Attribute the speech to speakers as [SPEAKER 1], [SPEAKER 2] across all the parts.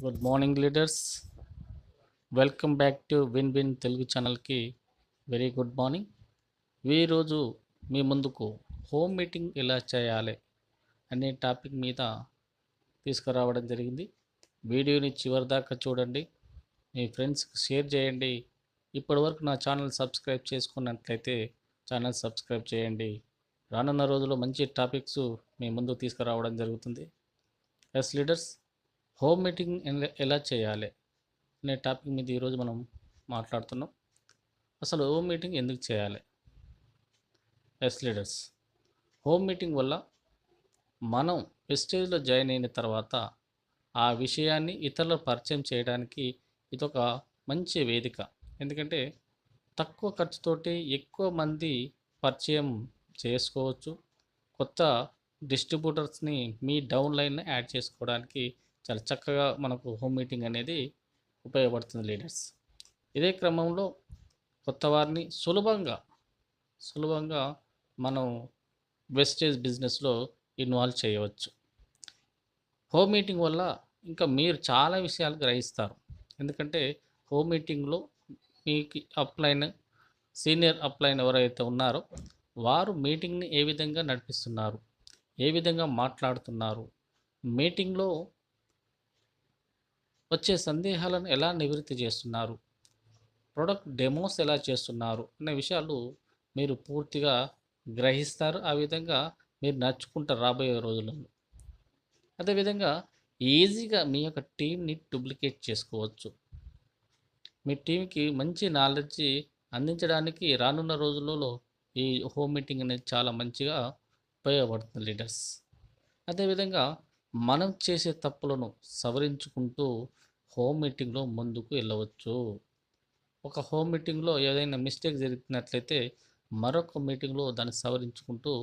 [SPEAKER 1] Good morning leaders. Welcome back to win win Telugu ఛానల్కి. Very good morning. ఈరోజు మీ ముందుకు హోమ్ మీటింగ్ ఎలా చేయాలి అనే టాపిక్ మీద తీసుకురావడం జరిగింది. వీడియోని చివరి దాకా చూడండి, మీ ఫ్రెండ్స్కి షేర్ చేయండి. ఇప్పటివరకు నా ఛానల్ సబ్స్క్రైబ్ చేసుకున్నట్లయితే ఛానల్ సబ్స్క్రైబ్ చేయండి. రానున్న రోజుల్లో మంచి టాపిక్స్ మీ ముందుకు తీసుకురావడం జరుగుతుంది. ఎస్ లీడర్స్, హోమ్ మీటింగ్ ఎలా చేయాలి అనే టాపిక్ మీద ఈరోజు మనం మాట్లాడుతున్నాం. అసలు హోమ్ మీటింగ్ ఎందుకు చేయాలి? ఎస్ లీడర్స్, హోమ్ మీటింగ్ వల్ల మనం వెస్టేజ్లో జాయిన్ అయిన తర్వాత ఆ విషయాన్ని ఇతరులకు పరిచయం చేయడానికి ఇదొక మంచి వేదిక. ఎందుకంటే తక్కువ ఖర్చుతోటి ఎక్కువ మంది పరిచయం చేసుకోవచ్చు. కొత్త డిస్ట్రిబ్యూటర్స్ని మీ డౌన్ లైన్ యాడ్ చేసుకోవడానికి చాలా చక్కగా మనకు హోమ్ మీటింగ్ అనేది ఉపయోగపడుతుంది లీడర్స్. ఇదే క్రమంలో కొత్త వారిని సులభంగా మనం వెస్టేజ్ బిజినెస్లో ఇన్వాల్వ్ చేయవచ్చు. హోమ్ మీటింగ్ వల్ల ఇంకా మీరు చాలా విషయాలు గ్రహిస్తారు. ఎందుకంటే హోమ్ మీటింగ్లో మీకు అప్లైన్, సీనియర్ అప్లైన్ ఎవరైతే ఉన్నారో వారు మీటింగ్ని ఏ విధంగా నడిపిస్తున్నారు, ఏ విధంగా మాట్లాడుతున్నారు, మీటింగ్లో వచ్చే సందేహాలను ఎలా నివృత్తి చేస్తున్నారు, ప్రొడక్ట్ డెమోస్ ఎలా చేస్తున్నారు అనే విషయాలు మీరు పూర్తిగా గ్రహిస్తారు. ఆ విధంగా మీరు నడుచుకుంటారు రాబోయే రోజులలో. అదేవిధంగా ఈజీగా మీ యొక్క టీంని డూప్లికేట్ చేసుకోవచ్చు. మీ టీంకి మంచి నాలెడ్జ్ అందించడానికి రానున్న రోజులలో ఈ హోమ్ మీటింగ్ అనేది చాలా మంచిగా ఉపయోగపడుతుంది లీడర్స్. అదేవిధంగా మనం చేసే తప్పులను సవరించుకుంటూ హోమ్ మీటింగ్లో ముందుకు వెళ్ళవచ్చు. ఒక హోమ్ మీటింగ్లో ఏదైనా మిస్టేక్ జరిగినట్లయితే మరొక మీటింగ్లో దాన్ని సవరించుకుంటూ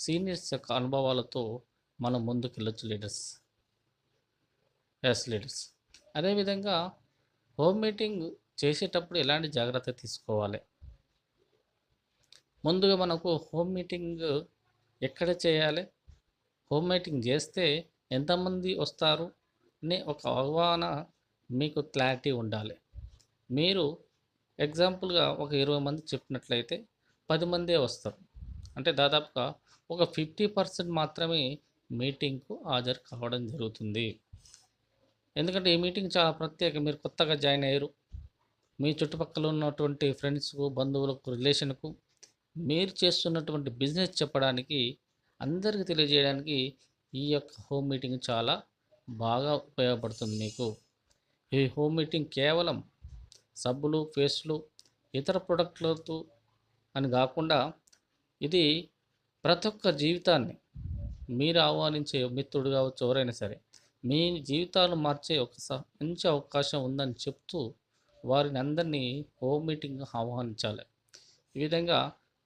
[SPEAKER 1] సీనియర్స్ యొక్క అనుభవాలతో మనం ముందుకు వెళ్ళొచ్చు లీడర్స్. ఎస్ లీడర్స్, అదేవిధంగా హోమ్ మీటింగ్ చేసేటప్పుడు ఎలాంటి జాగ్రత్త తీసుకోవాలి? ముందుగా మనకు హోమ్ మీటింగ్ ఎక్కడ చేయాలి, హోమ్ మీటింగ్ చేస్తే ఎంతమంది వస్తారు అనే ఒక అవగాహన మీకు క్లారిటీ ఉండాలి. మీరు ఎగ్జాంపుల్గా ఒక 20 మంది చెప్పినట్లయితే 10 మందే వస్తారు. అంటే దాదాపుగా ఒక 50% మాత్రమే మీటింగ్కు హాజరు కావడం జరుగుతుంది. ఎందుకంటే ఈ మీటింగ్ చాలా ప్రత్యేక. మీరు కొత్తగా జాయిన్ అయ్యారు. మీ చుట్టుపక్కల ఉన్నటువంటి ఫ్రెండ్స్కు, బంధువులకు, రిలేషన్కు మీరు చేస్తున్నటువంటి బిజినెస్ చెప్పడానికి, అందరికీ తెలియజేయడానికి ఈ యొక్క హోమ్ మీటింగ్ చాలా బాగా ఉపయోగపడుతుంది మీకు. ఈ హోమ్ మీటింగ్ కేవలం సబ్బులు, పేస్టులు, ఇతర ప్రొడక్ట్లతో అని కాకుండా ఇది ప్రతి ఒక్క జీవితాన్ని, మీరు ఆహ్వానించే మిత్రుడు కావచ్చు, ఎవరైనా సరే మీ జీవితాలు మార్చే ఒక మంచి అవకాశం ఉందని చెప్తూ వారిని అందరినీ హోమ్ మీటింగ్ ఆహ్వానించాలి. ఈ విధంగా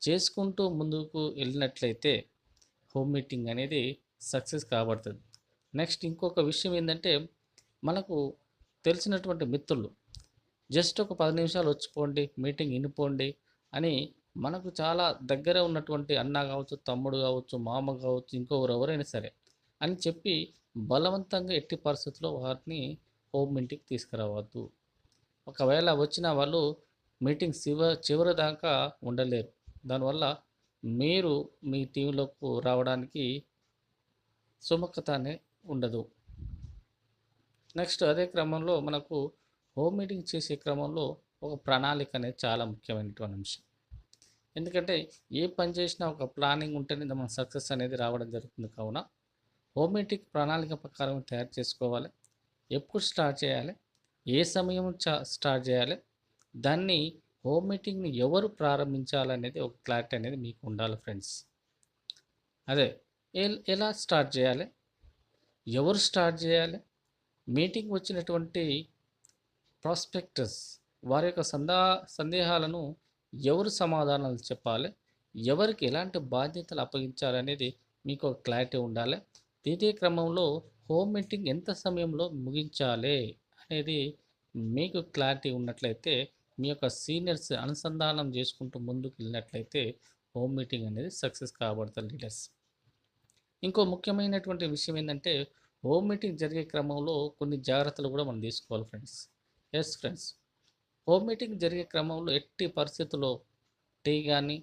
[SPEAKER 1] చేసుకుంటూ ముందుకు వెళ్ళినట్లయితే హోమ్ మీటింగ్ అనేది సక్సెస్ కాబడుతుంది. నెక్స్ట్ ఇంకొక విషయం ఏంటంటే, మనకు తెలిసినటువంటి మిత్రులు జస్ట్ ఒక 10 నిమిషాలు వచ్చిపోండి, మీటింగ్ వినిపోండి అని మనకు చాలా దగ్గర ఉన్నటువంటి అన్న కావచ్చు, తమ్ముడు కావచ్చు, మామ కావచ్చు, ఇంకొకరు ఎవరైనా సరే అని చెప్పి బలవంతంగా ఎట్టి పరిస్థితుల్లో వారిని హోమ్ మీటింగ్కి తీసుకురావద్దు. ఒకవేళ వచ్చిన వాళ్ళు మీటింగ్ చివరి దాకా ఉండలేరు. దానివల్ల మీరు మీ టీంలోకి రావడానికి సుముఖత ఉండదు. నెక్స్ట్ అదే క్రమంలో మనకు హోమ్ మీటింగ్ చేసే క్రమంలో ఒక ప్రణాళిక అనేది చాలా ముఖ్యమైనటువంటి అంశం. ఎందుకంటే ఏ పని చేసినా ఒక ప్లానింగ్ ఉంటేనే మన సక్సెస్ అనేది రావడం జరుగుతుంది. కావున హోమ్ మీటింగ్ ప్రణాళిక ప్రకారం తయారు చేసుకోవాలి. ఎప్పుడు స్టార్ట్ చేయాలి, ఏ సమయం స్టార్ట్ చేయాలి, దాన్ని హోమ్ మీటింగ్ని ఎవరు ప్రారంభించాలనేది ఒక క్లారిటీ అనేది మీకు ఉండాలి ఫ్రెండ్స్. అదే ఎలా స్టార్ట్ చేయాలి, ఎవరు స్టార్ట్ చేయాలి, మీటింగ్ వచ్చినటువంటి ప్రాస్పెక్టస్ వారి యొక్క సందేహాలను ఎవరు సమాధానాలు చెప్పాలి, ఎవరికి ఎలాంటి బాధ్యతలు అప్పగించాలనేది మీకు ఒక క్లారిటీ ఉండాలి. ఇదే క్రమంలో హోమ్ మీటింగ్ ఎంత సమయంలో ముగించాలి అనేది మీకు క్లారిటీ ఉన్నట్లయితే మీ యొక్క సీనియర్స్ అనుసంధానం చేసుకుంటూ ముందుకు వెళ్ళినట్లయితే హోమ్ మీటింగ్ అనేది సక్సెస్ కాబడుతుంది లీడర్స్. ఇంకో ముఖ్యమైనటువంటి విషయం ఏంటంటే, హోమ్ మీటింగ్ జరిగే క్రమంలో కొన్ని జాగ్రత్తలు కూడా మనం తీసుకోవాలి friends. Yes friends, home meeting జరిగే క్రమంలో ఎట్టి పరిస్థితుల్లో టీ కానీ,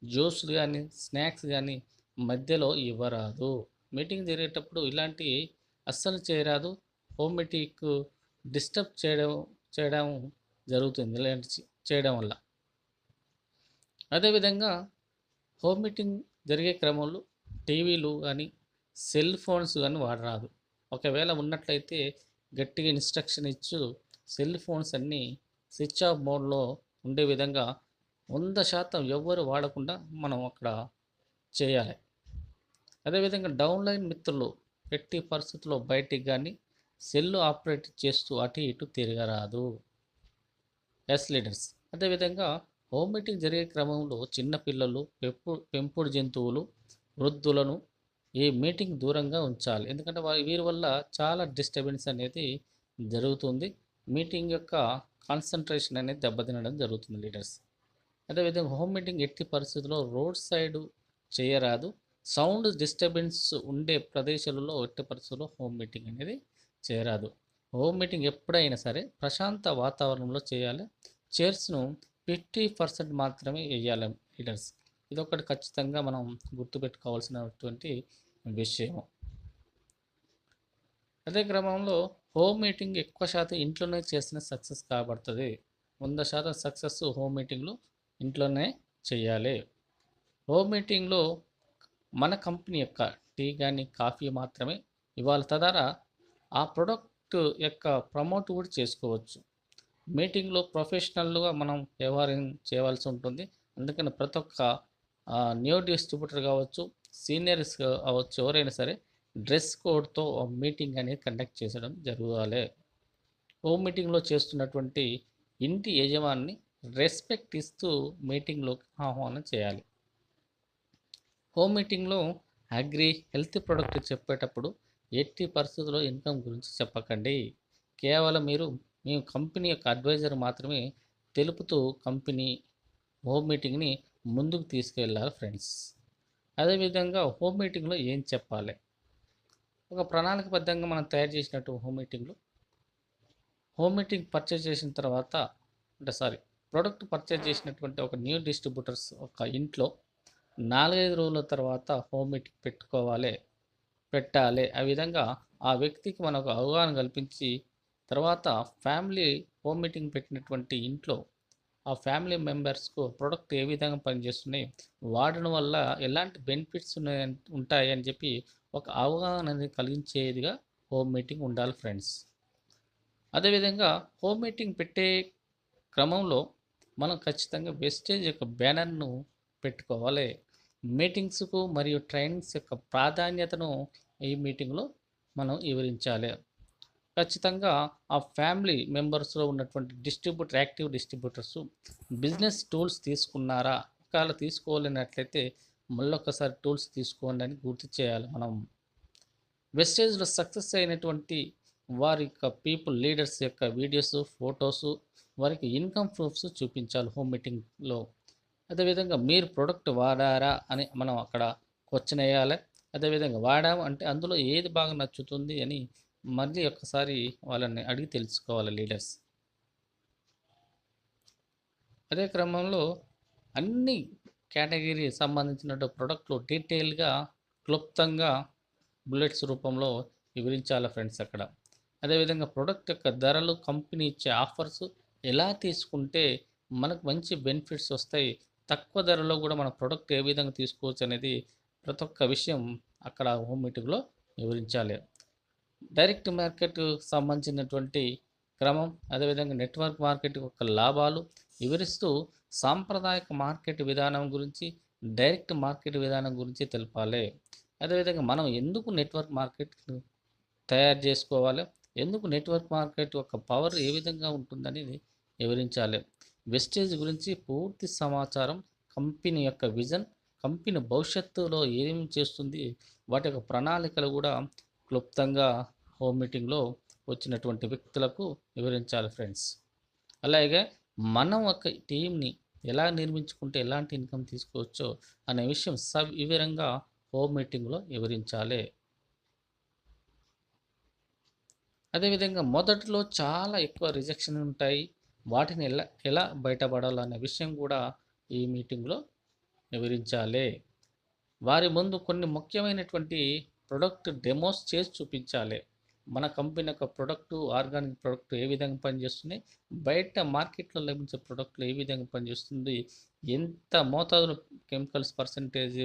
[SPEAKER 1] జ్యూస్లు కానీ, స్నాక్స్ కానీ మధ్యలో ఇవ్వరాదు. మీటింగ్ జరిగేటప్పుడు ఇలాంటి అస్సలు చేయరాదు. హోమ్ మీటింగ్ డిస్టర్బ్ చేయడం జరుగుతుంది ఇలాంటి చేయడం వల్ల. అదేవిధంగా హోమ్ మీటింగ్ జరిగే క్రమంలో టీవీలు కానీ, సెల్ ఫోన్స్ కానీ వాడరాదు. ఒకవేళ ఉన్నట్లయితే గట్టిగా ఇన్స్ట్రక్షన్ ఇచ్చు సెల్ ఫోన్స్ అన్నీ స్విచ్ ఆఫ్ మోడ్లో ఉండే విధంగా 100% ఎవ్వరు వాడకుండా మనం అక్కడ చేయాలి. అదేవిధంగా డౌన్లైన్ మిత్రులు ఎట్టి పరిస్థితుల్లో బయటికి కానీ సెల్ ఆపరేట్ చేస్తూ అటు ఇటు తిరగరాదు. ఎస్ లీడర్స్, అదేవిధంగా హోమ్ మీటింగ్ జరిగే క్రమంలో చిన్నపిల్లలు, పెంపుడు జంతువులు, వృద్ధులను ఈ మీటింగ్ దూరంగా ఉంచాలి. ఎందుకంటే వీరి వల్ల చాలా డిస్టర్బెన్స్ అనేది జరుగుతుంది. మీటింగ్ యొక్క కాన్సన్ట్రేషన్ అనేది దెబ్బతినడం జరుగుతుంది లీడర్స్. అదేవిధంగా హోమ్ మీటింగ్ ఎట్టి పరిస్థితుల్లో రోడ్ సైడ్ చేయరాదు. సౌండ్ డిస్టర్బెన్స్ ఉండే ప్రదేశాలలో ఎట్టి పరిస్థితుల్లో హోమ్ మీటింగ్ అనేది చేయరాదు. హోమ్ మీటింగ్ ఎప్పుడైనా సరే ప్రశాంత వాతావరణంలో చేయాలి. చైర్స్ను 50% మాత్రమే వేయాలి లీడర్స్. ఇదొకటి ఖచ్చితంగా మనం గుర్తుపెట్టుకోవాల్సినటువంటి విషయం. అదే క్రమంలో హోమ్ మీటింగ్ ఎక్కువ శాతం ఇంట్లోనే చేసిన సక్సెస్ కాబడుతుంది. 100% సక్సెస్ హోమ్ మీటింగ్లు ఇంట్లోనే చేయాలి. హోమ్ మీటింగ్లో మన కంపెనీ యొక్క టీ కానీ, కాఫీ మాత్రమే ఇవాళ తద్వారా ఆ ప్రొడక్ట్ యొక్క ప్రమోట్ కూడా చేసుకోవచ్చు. మీటింగ్లో ప్రొఫెషనల్గా మనం వ్యవహారం చేయవలసి ఉంటుంది. అందుకని ప్రతి ఒక్క న్యూ డిస్ట్రిబ్యూటర్ కావచ్చు, సీనియర్స్ కావచ్చు, ఎవరైనా సరే డ్రెస్ కోడ్తో మీటింగ్ అనేది కండక్ట్ చేసడం జరగాలి. హోమ్ మీటింగ్లో చేస్తున్నటువంటి ఇంటి యజమాని రెస్పెక్ట్ ఇస్తూ మీటింగ్లోకి ఆహ్వానం చేయాలి. హోమ్ మీటింగ్లో హెల్త్ ప్రొడక్ట్ చెప్పేటప్పుడు ఎట్టి పరిస్థితుల్లో ఇన్కమ్ గురించి చెప్పకండి. కేవలం మీ కంపెనీ యొక్క అడ్వైజర్ మాత్రమే తెలుపుతూ కంపెనీ హోమ్ మీటింగ్ని ముందుకు తీసుకెళ్ళాలి ఫ్రెండ్స్. అదేవిధంగా హోమ్ మీటింగ్లో ఏం చెప్పాలి, ఒక ప్రణాళికబద్ధంగా మనం తయారు చేసినట్టు హోమ్ మీటింగ్ పర్చేజ్ చేసిన తర్వాత ప్రోడక్ట్ పర్చేజ్ చేసినటువంటి ఒక న్యూ డిస్ట్రిబ్యూటర్స్ ఒక ఇంట్లో 4-5 రోజుల తర్వాత హోమ్ మీటింగ్ పెట్టాలి. ఆ విధంగా ఆ వ్యక్తికి మనకు అవగాహన కల్పించి తర్వాత ఫ్యామిలీ హోమ్ మీటింగ్ పెట్టినటువంటి ఇంట్లో ఆ ఫ్యామిలీ మెంబర్స్కు ప్రోడక్ట్ ఏ విధంగా పనిచేస్తున్నాయి, వాడడం వల్ల ఎలాంటి బెనిఫిట్స్ ఉంటాయి అని చెప్పి ఒక అవగాహన అనేది కలిగించేదిగా హోమ్ మీటింగ్ ఉండాలి ఫ్రెండ్స్. అదేవిధంగా హోమ్ మీటింగ్ పెట్టే క్రమంలో మనం ఖచ్చితంగా వెస్టేజ్ యొక్క బ్యానర్ను పెట్టుకోవాలి. మీటింగ్స్కు మరియు ట్రైనింగ్స్ యొక్క ప్రాధాన్యతను ఈ మీటింగ్లో మనం వివరించాలి. ఖచ్చితంగా ఆ ఫ్యామిలీ మెంబర్స్లో ఉన్నటువంటి యాక్టివ్ డిస్ట్రిబ్యూటర్స్ బిజినెస్ టూల్స్ తీసుకున్నారా, ఒకవేళ తీసుకోలేనట్లయితే మళ్ళొకసారి టూల్స్ తీసుకోండి అని గుర్తు చేయాలి. మనం వెస్టేజ్లో సక్సెస్ అయినటువంటి వారి యొక్క లీడర్స్ యొక్క వీడియోస్, ఫొటోస్, వారికి ఇన్కమ్ ప్రూఫ్స్ చూపించాలి హోమ్ మీటింగ్లో. అదేవిధంగా మీరు ప్రోడక్ట్ వాడారా అని మనం అక్కడ క్వశ్చన్ వేయాలి. అదేవిధంగా వాడాము అంటే అందులో ఏది బాగా నచ్చుతుంది అని మళ్ళీ ఒక్కసారి వాళ్ళని అడిగి తెలుసుకోవాలి లీడర్స్. అదే క్రమంలో అన్ని కేటగిరీ సంబంధించిన ప్రోడక్ట్లు డీటెయిల్గా క్లుప్తంగా బుల్లెట్స్ రూపంలో వివరించాలి ఫ్రెండ్స్ అక్కడ. అదేవిధంగా ప్రోడక్ట్ యొక్క ధరలు, కంపెనీ ఇచ్చే ఆఫర్స్ ఎలా తీసుకుంటే మనకు మంచి బెనిఫిట్స్ వస్తాయి, తక్కువ ధరలో కూడా మన ప్రోడక్ట్ ఏ విధంగా తీసుకోవచ్చు అనేది ప్రతి ఒక్క విషయం అక్కడ హోమ్ మీటింగ్లో వివరించాలి. డైరెక్ట్ మార్కెట్ సంబంధించినటువంటి క్రమం, అదేవిధంగా నెట్వర్క్ మార్కెట్ యొక్క లాభాలు వివరిస్తూ సాంప్రదాయక మార్కెట్ విధానం గురించి, డైరెక్ట్ మార్కెట్ విధానం గురించి తెలపాలి. అదేవిధంగా మనం ఎందుకు నెట్వర్క్ మార్కెట్ తయారు చేసుకోవాలి, ఎందుకు నెట్వర్క్ మార్కెట్ యొక్క పవర్ ఏ విధంగా ఉంటుందనేది వివరించాలి. వెస్టేజ్ గురించి పూర్తి సమాచారం, కంపెనీ యొక్క విజన్, కంపెనీ భవిష్యత్తులో ఏం చేస్తుంది, వాటి యొక్క ప్రణాళికలు కూడా క్లుప్తంగా హోమ్ మీటింగ్లో వచ్చినటువంటి వ్యక్తులకు వివరించాలి ఫ్రెండ్స్. అలాగే మనం ఒక టీంని ఎలా నిర్మించుకుంటే ఎలాంటి ఇన్కమ్ తీసుకోవచ్చో అనే విషయం సవివరంగా హోమ్ మీటింగ్లో వివరించాలి. అదేవిధంగా మొదట్లో చాలా ఎక్కువ రిజెక్షన్ ఉంటాయి. వాటిని ఎలా ఎలా బయటపడాలనే విషయం కూడా ఈ మీటింగ్లో వివరించాలి. వారి ముందు కొన్ని ముఖ్యమైనటువంటి ప్రొడక్ట్ డెమోస్ చేసి చూపించాలి. మన కంపెనీ యొక్క ప్రొడక్టు, ఆర్గానిక్ ప్రొడక్ట్ ఏ విధంగా పనిచేస్తుంది, బయట మార్కెట్లో లభించే ప్రొడక్ట్లు ఏ విధంగా పనిచేస్తుంది, ఎంత మోతాదులో కెమికల్స్ పర్సంటేజ్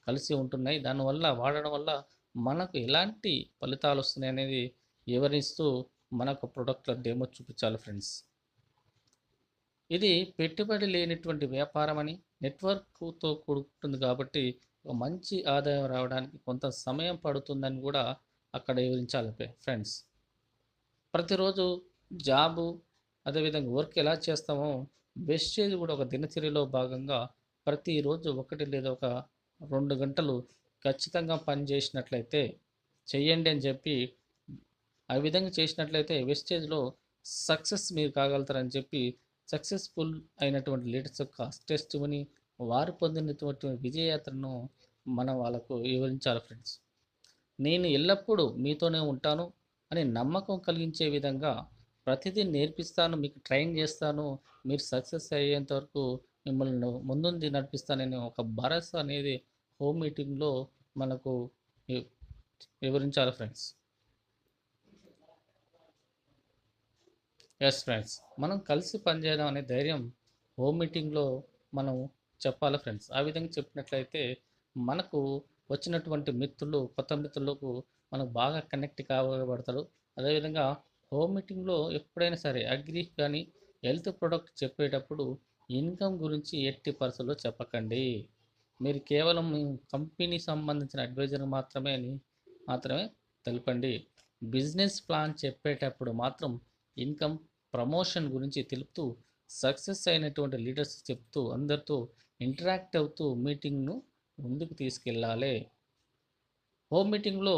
[SPEAKER 1] కలిసి ఉంటున్నాయి, దానివల్ల వాడడం వల్ల మనకు ఎలాంటి ఫలితాలు వస్తున్నాయి అనేది వివరిస్తూ మనకు ప్రొడక్ట్ల డెమో చూపించాలి ఫ్రెండ్స్. ఇది పెట్టుబడి లేనటువంటి వ్యాపారం అని, నెట్వర్క్తో కూడుకుంటుంది కాబట్టి ఒక మంచి ఆదాయం రావడానికి కొంత సమయం పడుతుందని కూడా అక్కడ వివరించాలి ఫ్రెండ్స్. ప్రతిరోజు జాబు, అదేవిధంగా వర్క్ ఎలా చేస్తామో వెస్టేజ్ కూడా ఒక దినచర్యలో భాగంగా ప్రతిరోజు 1 లేదా ఒక 2 గంటలు ఖచ్చితంగా పని చేసినట్లయితే చెయ్యండి అని చెప్పి, ఆ విధంగా చేసినట్లయితే వెస్టేజ్లో సక్సెస్ మీరు కాగలుగుతారని చెప్పి సక్సెస్ఫుల్ అయినటువంటి లీడర్స్ యొక్క టెస్టిమనీ, వారు పొందినటువంటి విజయయాత్రను మనం వాళ్ళకు వివరించాలి ఫ్రెండ్స్. నేను ఎల్లప్పుడూ మీతోనే ఉంటాను అని నమ్మకం కలిగించే విధంగా ప్రతిదీ నేర్పిస్తాను, మీకు ట్రైన్ చేస్తాను, మీరు సక్సెస్ అయ్యేంత వరకు మిమ్మల్ని ముందుండి నడిపిస్తానని ఒక భరోసా అనేది హోమ్ మీటింగ్లో మనకు వివరించాలి ఫ్రెండ్స్. ఎస్ ఫ్రెండ్స్, మనం కలిసి పనిచేయడం అనే ధైర్యం హోమ్ మీటింగ్లో మనం చెప్పాలి ఫ్రెండ్స్. ఆ విధంగా చెప్పినట్లయితే మనకు వచ్చినటువంటి మిత్రులు, కొత్త మిత్రులకు మనకు బాగా కనెక్ట్ కాబడతారు. అదేవిధంగా హోమ్ మీటింగ్లో ఎప్పుడైనా సరే అగ్రి కానీ హెల్త్ ప్రొడక్ట్ చెప్పేటప్పుడు ఇన్కమ్ గురించి ఎట్టి పరిస్థితుల్లో చెప్పకండి. మీరు కేవలం మీ కంపెనీ సంబంధించిన అడ్వైజర్ మాత్రమే తెలపండి. బిజినెస్ ప్లాన్ చెప్పేటప్పుడు మాత్రం ఇన్కమ్, ప్రమోషన్ గురించి తెలుపుతూ సక్సెస్ అయినటువంటి లీడర్స్ చెప్తూ అందరితో ఇంటరాక్ట్ అవుతూ మీటింగ్ను ముందుకు తీసుకెళ్ళాలి. హోమ్ మీటింగ్లో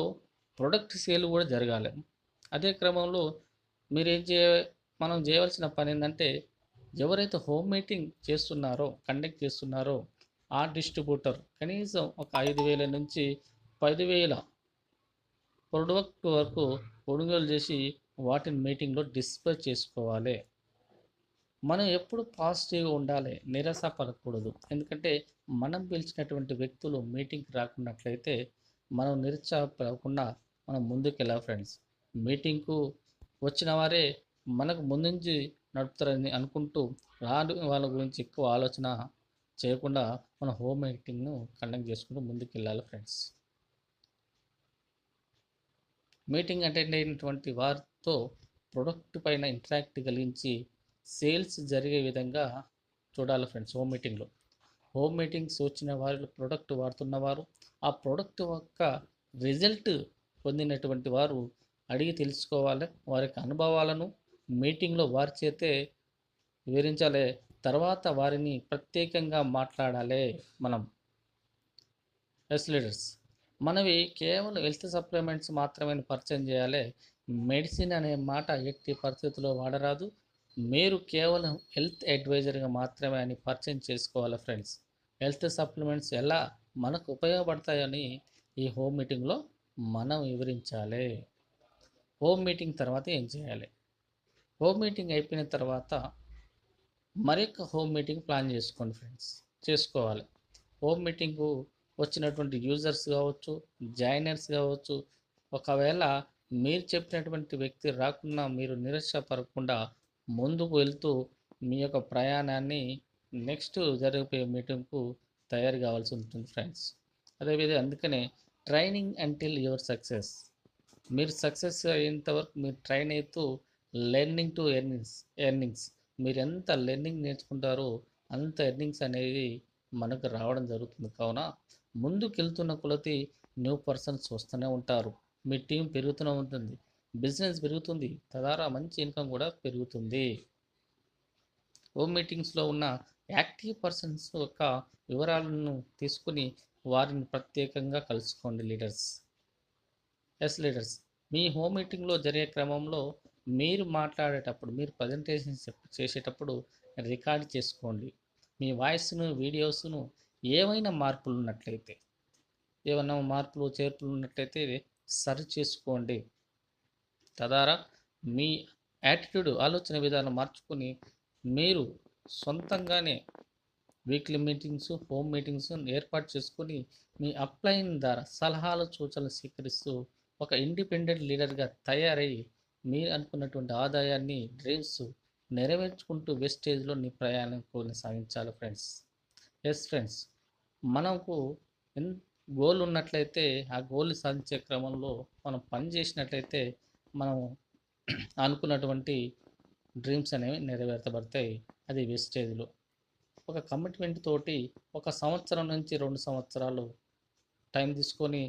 [SPEAKER 1] ప్రొడక్ట్ సేల్ కూడా జరగాలి. అదే క్రమంలో మీరేం మనం చేయవలసిన పని ఏంటంటే, ఎవరైతే హోమ్ మీటింగ్ కండక్ట్ చేస్తున్నారో ఆ డిస్ట్రిబ్యూటర్ కనీసం ఒక 5,000 నుంచి 10,000 ప్రొడక్ట్ వరకు కొనుగోలు చేసి వాటిని మీటింగ్లో డిస్ప్లే చేసుకోవాలి. మనం ఎప్పుడు పాజిటివ్గా ఉండాలి, నిరాశపడకూడదు. ఎందుకంటే మనం పిలిచినటువంటి వ్యక్తులు మీటింగ్కి రాకున్నట్లయితే మనం నిరుత్సాహపడకుండా మనం ముందుకెళ్ళాలి ఫ్రెండ్స్. మీటింగ్కు వచ్చిన వారే మనకు ముందుంచి నడుపుతారని అనుకుంటూ రాని వాళ్ళ గురించి ఎక్కువ ఆలోచన చేయకుండా మన హోమ్ మీటింగ్ను కండక్ట్ చేసుకుంటూ ముందుకు వెళ్ళాలి ఫ్రెండ్స్. మీటింగ్ అటెండ్ అయినటువంటి వారితో ప్రొడక్ట్ పైన ఇంటరాక్ట్ కలిగించి సేల్స్ జరిగే విధంగా చూడాలి ఫ్రెండ్స్. హోమ్ మీటింగ్స్ వచ్చిన వారిలో ప్రొడక్ట్ వాడుతున్నవారు, ఆ ప్రొడక్ట్ యొక్క రిజల్ట్ పొందినటువంటి వారు అడిగి తెలుసుకోవాలి. వారి యొక్క అనుభవాలను మీటింగ్లో వారి చేతే వివరించాలి. తర్వాత వారిని ప్రత్యేకంగా మాట్లాడాలి మనం. ఎస్ లీడర్స్, మనవి కేవలం హెల్త్ సప్లిమెంట్స్ మాత్రమే పరిచయం చేయాలి. మెడిసిన్ అనే మాట ఎట్టి పరిస్థితుల్లో వాడరాదు. మీరు కేవలం హెల్త్ అడ్వైజర్గా మాత్రమే అని పరిచయం చేసుకోవాలి ఫ్రెండ్స్. హెల్త్ సప్లిమెంట్స్ ఎలా మనకు ఉపయోగపడతాయని ఈ హోమ్ మీటింగ్లో మనం వివరించాలి. హోమ్ మీటింగ్ తర్వాత ఏం చేయాలి? హోమ్ మీటింగ్ అయిపోయిన తర్వాత మరొక హోమ్ మీటింగ్ ప్లాన్ చేసుకోండి ఫ్రెండ్స్. చేసుకోవాలి. హోమ్ మీటింగ్కు వచ్చినటువంటి యూజర్స్ కావచ్చు, జాయినర్స్ కావచ్చు, ఒకవేళ మీరు చెప్పినటువంటి వ్యక్తి రాకుండా మీరు నిరాశపడకుండా ముందుకు వెళ్తూ మీ యొక్క ప్రయాణాన్ని నెక్స్ట్ జరిగిపోయే మీటింగ్కు తయారు కావాల్సి ఉంటుంది ఫ్రెండ్స్. అదేవిధంగా అందుకనే ట్రైనింగ్ అంటిల్ యువర్ సక్సెస్. మీరు సక్సెస్ అయ్యేంత వరకు మీరు ట్రైన్ అవుతూ లెర్నింగ్ టు ఎర్నింగ్స్ మీరు ఎంత లెర్నింగ్ నేర్చుకుంటారో అంత ఎర్నింగ్స్ అనేది మనకు రావడం జరుగుతుంది. కావున ముందుకు వెళ్తున్న కొలది న్యూ పర్సన్స్ వస్తూనే ఉంటారు, మీ టీం పెరుగుతూనే ఉంటుంది, బిజినెస్ పెరుగుతుంది, తద్వారా మంచి ఇన్కమ్ కూడా పెరుగుతుంది. హోమ్ మీటింగ్స్లో ఉన్న యాక్టివ్ పర్సన్స్ యొక్క వివరాలను తీసుకుని వారిని ప్రత్యేకంగా కలుసుకోండి లీడర్స్. ఎస్ లీడర్స్, మీ హోమ్ మీటింగ్లో జరిగే క్రమంలో మీరు మాట్లాడేటప్పుడు, మీరు ప్రజెంటేషన్ చేసేటప్పుడు రికార్డ్ చేసుకోండి. మీ వాయిస్ను, వీడియోస్ను ఏమైనా మార్పులు చేర్పులు ఉన్నట్లయితే సరి చేసుకోండి. తద్వారా మీ యాటిట్యూడ్ ఆలోచన విధానం మార్చుకొని మీరు సొంతంగానే వీక్లీ మీటింగ్స్, హోమ్ మీటింగ్స్ ఏర్పాటు చేసుకొని మీ అప్లైన్ ద్వారా సలహాలు, సూచనలు స్వీకరిస్తూ ఒక ఇండిపెండెంట్ లీడర్గా తయారై మీరు అనుకున్నటువంటి ఆదాయాన్ని, డ్రీమ్స్ నెరవేర్చుకుంటూ వెస్టేజ్లో నీ ప్రయాణం కొనసాగించాలి ఫ్రెండ్స్. ఎస్ ఫ్రెండ్స్, మనకు ఎన్ గోల్ ఉన్నట్లయితే ఆ గోల్ని సాధించే క్రమంలో మనం పని చేసినట్లయితే మనం అనుకున్నటువంటి డ్రీమ్స్ అనేవి నెరవేర్చబడతాయి. అది వెస్టేజ్లో ఒక కమిట్మెంట్ తోటి 1 సంవత్సరం నుంచి 2 సంవత్సరాలు టైం తీసుకొని